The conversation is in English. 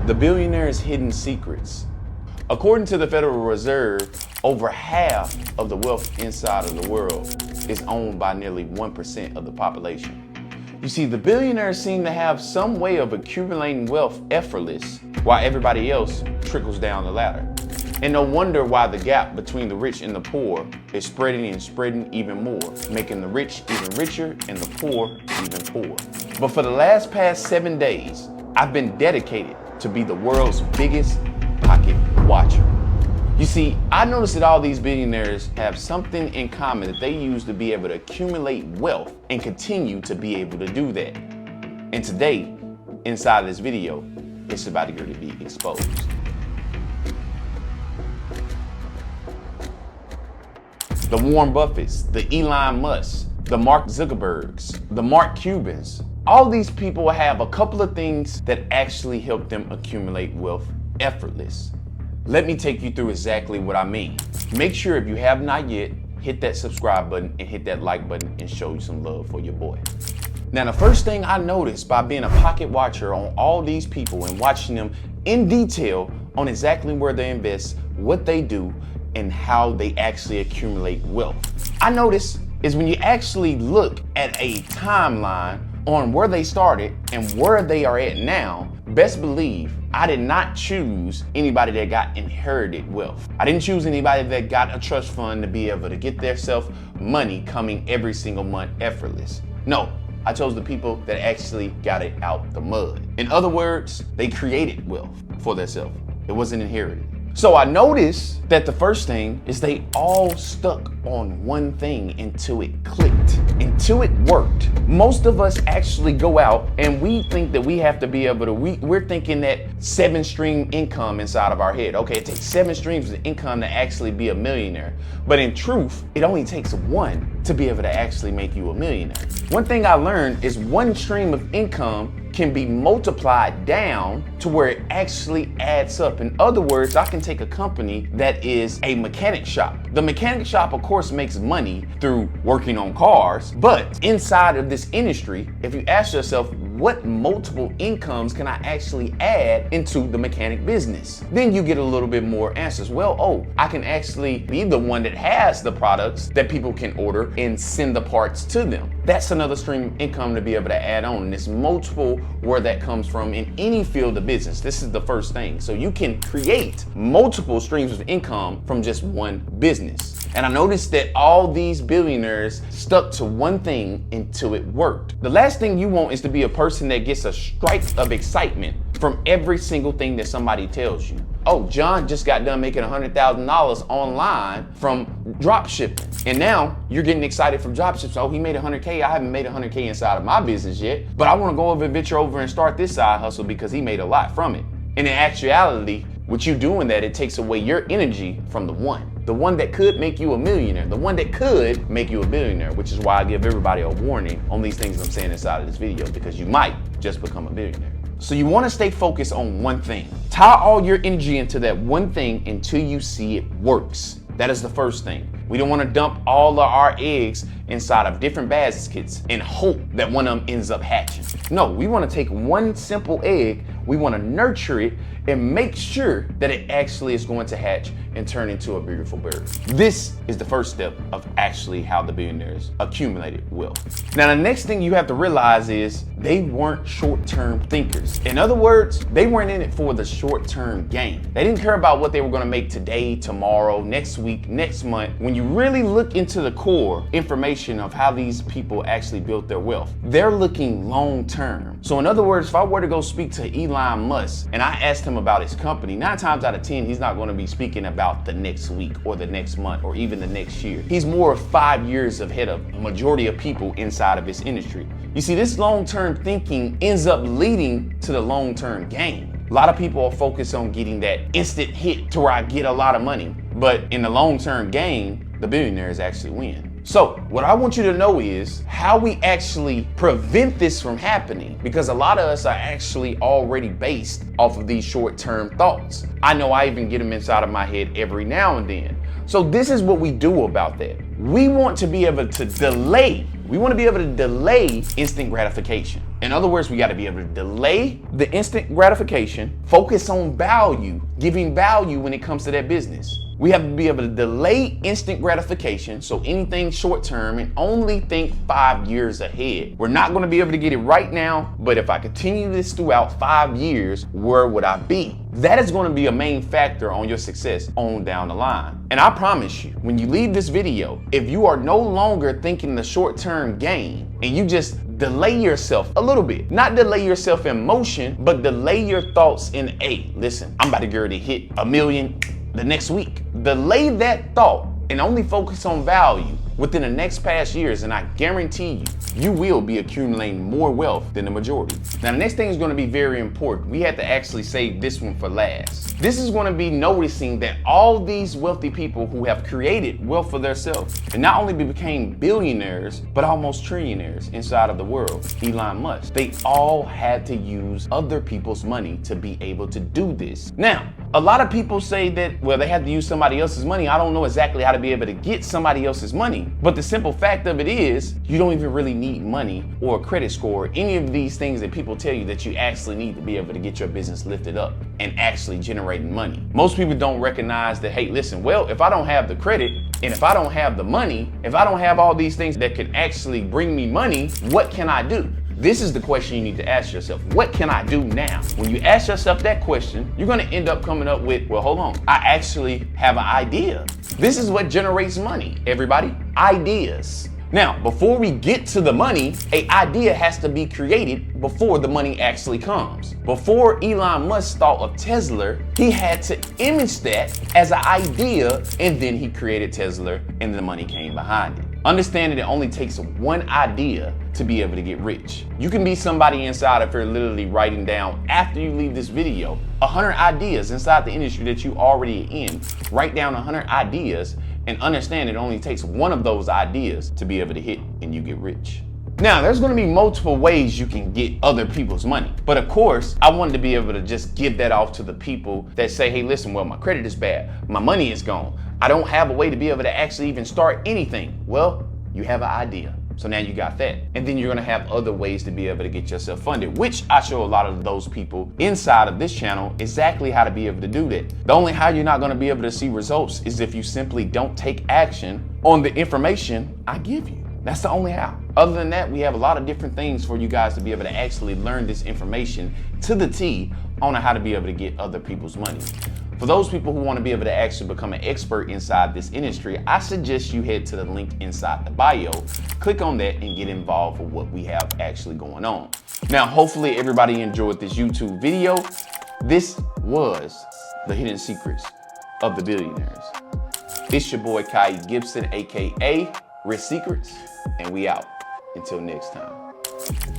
The billionaires' hidden secrets. According to the Federal Reserve, over half of the wealth inside of the world is owned by nearly 1% of the population. You see, the billionaires seem to have some way of accumulating wealth effortless, while everybody else trickles down the ladder. And no wonder why the gap between the rich and the poor is spreading and spreading even more, making the rich even richer and the poor even poorer. But for the past 7 days, I've been dedicated to be the world's biggest pocket watcher. You see, I noticed that all these billionaires have something in common that they use to be able to accumulate wealth and continue to be able to do that. And today, inside of this video, it's about to be exposed. The Warren Buffetts, the Elon Musks, the Mark Zuckerbergs, the Mark Cubans, all these people have a couple of things that actually help them accumulate wealth effortless. Let me take you through exactly what I mean. Make sure if you have not yet, hit that subscribe button and hit that like button and show you some love for your boy. Now, the first thing I noticed by being a pocket watcher on all these people and watching them in detail on exactly where they invest, what they do, and how they actually accumulate wealth, I noticed is when you actually look at a timeline on where they started and where they are at now, best believe I did not choose anybody that got inherited wealth. I didn't choose anybody that got a trust fund to be able to get their self money coming every single month effortless. No, I chose the people that actually got it out the mud. In other words, they created wealth for themselves. It wasn't inherited. So I noticed that the first thing is they all stuck on one thing until it clicked, until it worked. Most of us actually go out and we think that we have to be able to, we're thinking that 7-stream income inside of our head. Okay, it takes 7 streams of income to actually be a millionaire. But in truth, it only takes one to be able to actually make you a millionaire. One thing I learned is 1 stream of income can be multiplied down to where it actually adds up. In other words, I can take a company that is a mechanic shop. The mechanic shop, of course, makes money through working on cars, but inside of this industry, if you ask yourself, what multiple incomes can I actually add into the mechanic business? Then you get a little bit more answers. Well, I can actually be the one that has the products that people can order and send the parts to them. That's another stream of income to be able to add on. And it's multiple where that comes from in any field of business. This is the first thing. So you can create multiple streams of income from just one business. And I noticed that all these billionaires stuck to one thing until it worked. The last thing you want is to be a person that gets a strike of excitement from every single thing that somebody tells you. Oh, John just got done making $100,000 online from drop shipping. And now you're getting excited from drop shipping. Oh, he made 100K. I haven't made 100K inside of my business yet, but I want to go over and venture over and start this side hustle because he made a lot from it. And in actuality, with you doing that, it takes away your energy from the one that could make you a millionaire, the one that could make you a billionaire, which is why I give everybody a warning on these things I'm saying inside of this video, because you might just become a billionaire. So you want to stay focused on one thing. Tie all your energy into that one thing until you see it works. That is the first thing. We don't want to dump all of our eggs inside of different baskets and hope that one of them ends up hatching. No, we want to take one simple egg, we want to nurture it and make sure that it actually is going to hatch and turn into a beautiful bird. This is the first step of actually how the billionaires accumulated wealth. Now, the next thing you have to realize is they weren't short-term thinkers. In other words, they weren't in it for the short-term gain. They didn't care about what they were going to make today, tomorrow, next week, next month. When you really look into the core information of how these people actually built their wealth, they're looking long-term. So in other words, if I were to go speak to Elon Musk and I asked him about his company, 9 times out of 10, he's not going to be speaking about the next week or the next month or even the next year. He's more of 5 years ahead of a majority of people inside of this industry. You see, this long-term thinking ends up leading to the long-term gain. A lot of people are focused on getting that instant hit to where I get a lot of money, but in the long-term gain, the billionaires actually win. So what I want you to know is how we actually prevent this from happening, because a lot of us are actually already based off of these short-term thoughts. I know I even get them inside of my head every now and then. So this is what we do about that. We want to be able to delay instant gratification. In other words, we got to be able to delay the instant gratification, focus on value, giving value when it comes to that business. We have to be able to delay instant gratification, so anything short term, and only think 5 years ahead. We're not going to be able to get it right now, but if I continue this throughout 5 years, where would I be? That is going to be a main factor on your success on down the line. And I promise you, when you leave this video, if you are no longer thinking the short-term gain and you just delay yourself a little bit, not delay yourself in motion, but delay your thoughts in, hey, listen, I'm about to get ready to hit 1 million the next week. Delay that thought and only focus on value within the next past years, and I guarantee you, you will be accumulating more wealth than the majority. Now, the next thing is going to be very important. We had to actually save this one for last. This is going to be noticing that all these wealthy people who have created wealth for themselves and not only became billionaires, but almost trillionaires inside of the world, Elon Musk, they all had to use other people's money to be able to do this. Now, a lot of people say that, well, they had to use somebody else's money. I don't know exactly how to be able to get somebody else's money. But the simple fact of it is, you don't even really need money or a credit score, or any of these things that people tell you that you actually need to be able to get your business lifted up and actually generating money. Most people don't recognize that, hey, listen, well, if I don't have the credit and if I don't have the money, if I don't have all these things that can actually bring me money, what can I do? This is the question you need to ask yourself. What can I do now? When you ask yourself that question, you're going to end up coming up with, well, hold on, I actually have an idea. This is what generates money, everybody. Ideas. Now, before we get to the money, an idea has to be created before the money actually comes. Before Elon Musk thought of Tesla, he had to image that as an idea, and then he created Tesla, and the money came behind it. Understand that it only takes one idea to be able to get rich. You can be somebody inside if you're literally writing down, after you leave this video, 100 ideas inside the industry that you already in. Write down 100 ideas and understand it only takes one of those ideas to be able to hit and you get rich. Now, there's going to be multiple ways you can get other people's money. But of course, I wanted to be able to just give that off to the people that say, hey, listen, well, my credit is bad. My money is gone. I don't have a way to be able to actually even start anything. Well, you have an idea. So now you got that. And then you're gonna have other ways to be able to get yourself funded, which I show a lot of those people inside of this channel exactly how to be able to do that. The only how you're not gonna be able to see results is if you simply don't take action on the information I give you. That's the only how. Other than that, we have a lot of different things for you guys to be able to actually learn this information to the T on how to be able to get other people's money. For those people who want to be able to actually become an expert inside this industry, I suggest you head to the link inside the bio, click on that and get involved with what we have actually going on. Now, hopefully everybody enjoyed this YouTube video. This was the hidden secrets of the billionaires. It's your boy Kai Gibson, AKA Rich Secrets, and we out. Until next time.